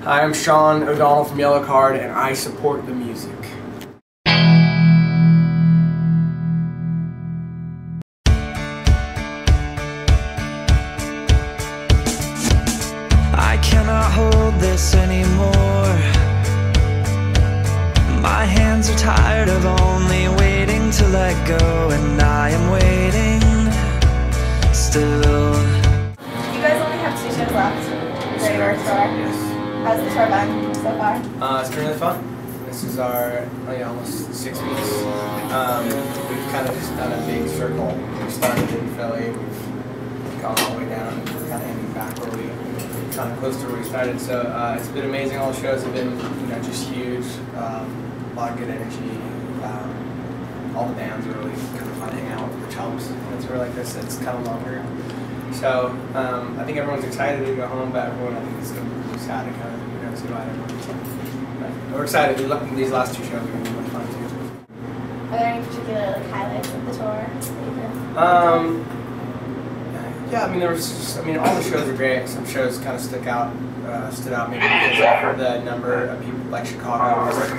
Hi, I'm Sean O'Donnell from Yellowcard, and I support the music. I cannot hold this anymore. My hands are tired of only waiting to let go, and I am waiting still. You guys only have 2 shows left for your tour. Yes. How's the tour been so far? It's been really fun. This is our almost 6 weeks. We've kind of just done a big circle. We started in Philly, we've gone all the way down, and we're kind of ending back where we kind of close to where we started. So it's been amazing. All the shows have been just huge. A lot of good energy. All the bands are really kind of fun to hang out with, which helps. When it's a tour like this, it's kind of longer. So I think everyone's excited to go home, but everyone I think is going to be really sad to kind of see why everyone. But we're excited. These last 2 shows are going to be really fun too. Are there any particular highlights of the tour? Yeah, I mean there was just, all the shows are great. Some shows kind of stood out maybe because of the number of people. Like Chicago was like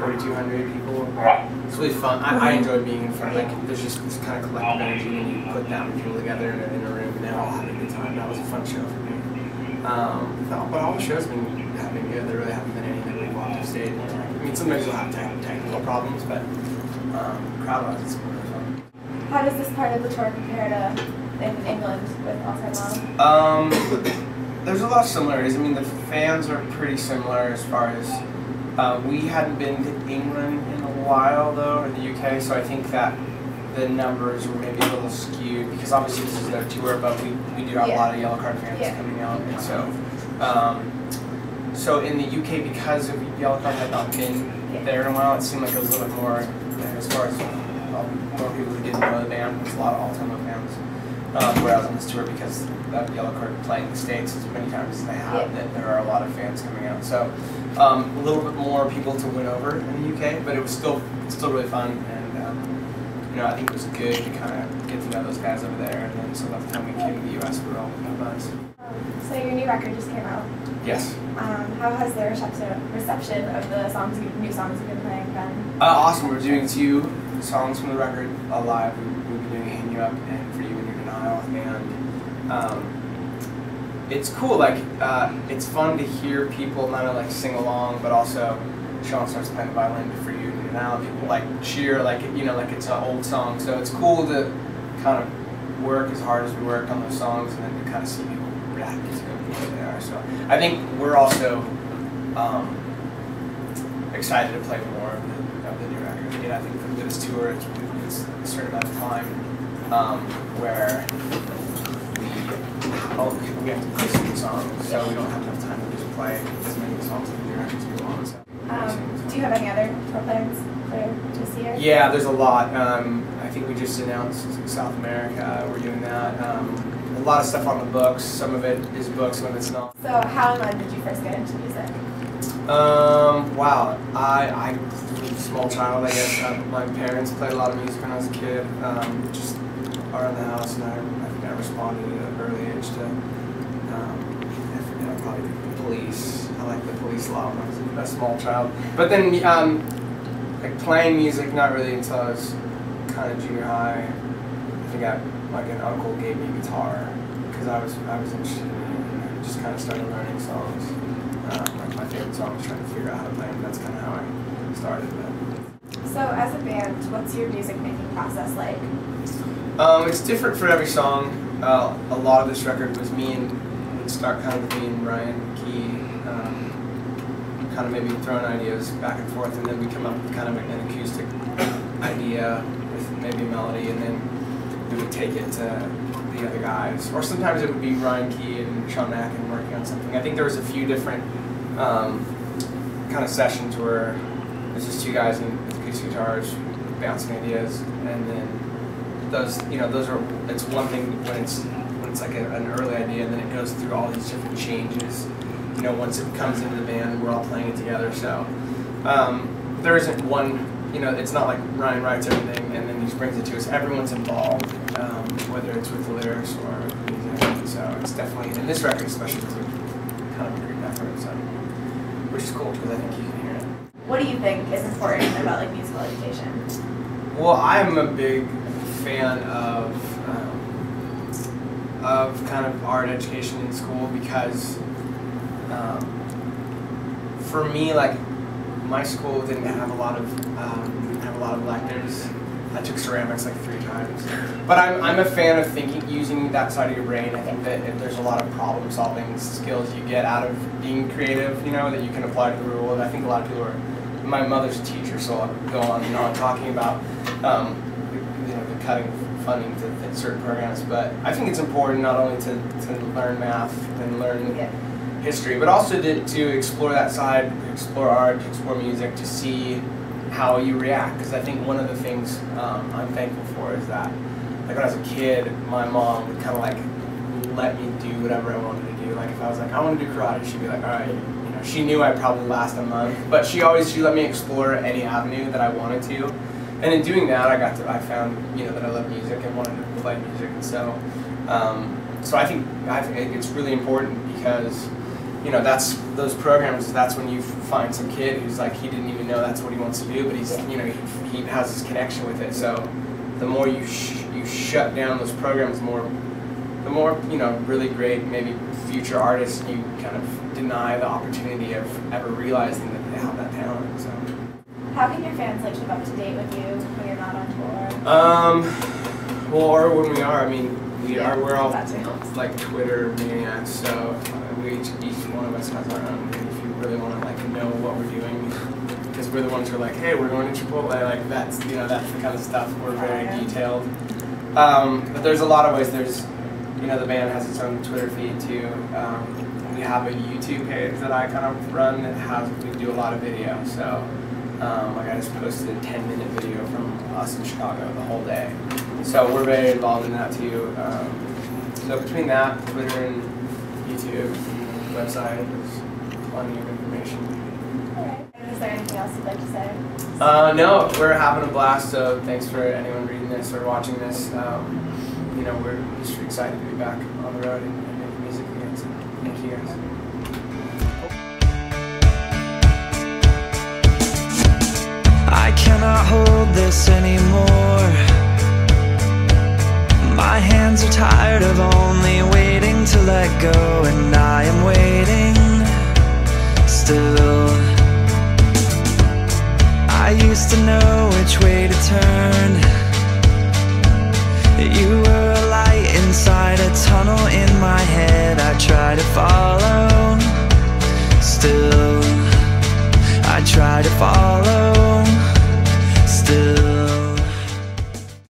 4,200 people. It's really fun. I enjoy being in front. There's just this kind of collective energy when you put that many people together in a room and they all have a good time. That was a fun show for me. But all the shows have been good. There really haven't been any that we've walked off stage. Sometimes you'll have technical problems, but crowd-wise, it's been really fun. How does this part of the tour compare to in England with All Time Long? There's a lot of similarities. The fans are pretty similar as far as we hadn't been to England in a while though, in the UK, so I think that the numbers were maybe a little skewed because obviously this is their tour, but we do have a lot of Yellowcard fans coming out, and so in the UK, because Yellowcard had not been there in a while, it seemed like it was a little bit more as far as more people who didn't know the band. There's a lot of all-time fans. Whereas on this tour, because of Yellowcard playing the States as many times as they have, that there are a lot of fans coming out. So a little bit more people to win over in the UK, but it was still really fun, and I think it was good to kind of get to know those guys over there. And then so by the time we came to the US, we were all buzz. So your new record just came out. Yes. How has the reception of the new songs you've been playing been? Awesome. We're doing 2 songs from the record live. We'll be doing "Hang You Up" and "For You in Your Denial," and it's cool. It's fun to hear people not only sing along, but also Sean starts playing the violin for "You in Your Denial." People cheer like it's an old song. So it's cool to kind of work as hard as we worked on those songs, and then to kind of see people react to them the way they are. So I think we're also excited to play more of the new record. I think for this tour, it's a certain amount of time where we have to play some songs, so we don't have enough time to just play as many songs as the new records we want. So. Do you have any other tour plans for this year? Yeah, there's a lot. I think we just announced South America. We're doing that. A lot of stuff on the books. Some of it is books, some of it's not. So how and when did you first get into music? Wow. I was a small child, I guess. My parents played a lot of music when I was a kid, just around the house, and I think I responded at an early age to, probably the Police. I liked the Police a lot when I was a small child. But then, playing music, not really until I was kind of junior high. I think an uncle gave me a guitar because I was interested in it, and I just kind of started learning songs. My favorite songs, trying to figure out how to play them. That's kind of how I started. So as a band, what's your music making process like? It's different for every song. A lot of this record was me and would start kind of with me and Ryan Key, kind of maybe throwing ideas back and forth, and then we come up with kind of an acoustic idea with maybe a melody, and then we would take it to the other guys. Or sometimes it would be Ryan Key and Sean O'Donnell working on something. I think there was a few different kind of sessions where there's just 2 guys and acoustic guitars bouncing ideas, and then those are, it's one thing when it's like an early idea, and then it goes through all these different changes. Once it comes into the band, we're all playing it together. So there isn't one. It's not like Ryan writes everything and then he just brings it to us. Everyone's involved, whether it's with the lyrics or the music. So it's definitely, in this record especially, it's kind of a group effort. So. which is cool because I think you can hear it. What do you think is important about like musical education? Well, I'm a big fan of kind of art education in school because for me, like, my school didn't have a lot of electives. I took ceramics like 3 times, but I'm a fan of using that side of your brain. I think that there's a lot of problem solving skills you get out of being creative, you know, that you can apply to the real world. I think a lot of people are. My mother's a teacher, so I'll go on and on talking about you know, the cutting funding to fit certain programs. But I think it's important not only to learn math and learn history, but also to explore that side, explore art, explore music, to see how you react. Because I think one of the things I'm thankful for is that, like, when I was a kid, my mom would kind of like let me do whatever I wanted to do. Like, if I was like, I want to do karate, she'd be like, all right. You know, she knew I'd probably last a month, but she let me explore any avenue that I wanted to. And in doing that, I found, you know, that I love music and wanted to play music. And so, so I think it's really important because, you know, those programs. That's when you find some kid who's like, he didn't even know that's what he wants to do, but he's, you know, he has this connection with it. So, the more you shut down those programs, the more, you know, really great maybe future artists you kind of deny the opportunity of ever realizing that they have that talent. So. How can your fans like keep up to date with you when you're not on tour? Well, or when we are. I mean, we're all like Twitter maniacs. So each one of us has our own. And if you really want to like know what we're doing, because we're the ones who are like, hey, we're going to Chipotle. Like that's the kind of stuff. We're very detailed. But there's a lot of ways. There's, you know, the band has its own Twitter feed too. We have a YouTube page that I kind of run that we do a lot of video. So. Like I just posted a 10-minute video from us in Chicago the whole day. So we're very involved in that too. So between that, Twitter and YouTube, website, there's plenty of information. Alright. Is there anything else you'd like to say? No, we're having a blast, so thanks for anyone reading this or watching this. You know, we're just excited to be back on the road and making music again, so thank you guys. I cannot hold this anymore. My hands are tired of only waiting to let go, and I am waiting still. I used to know which way to turn. You were a light inside a tunnel in my head. I try to follow still. I try to follow still.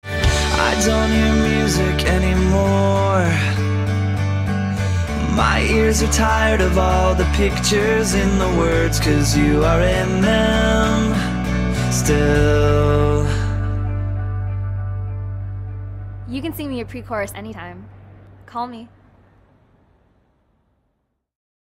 I don't hear music anymore. My ears are tired of all the pictures in the words, 'cause you are in them still. You can sing me a pre-chorus anytime. Call me.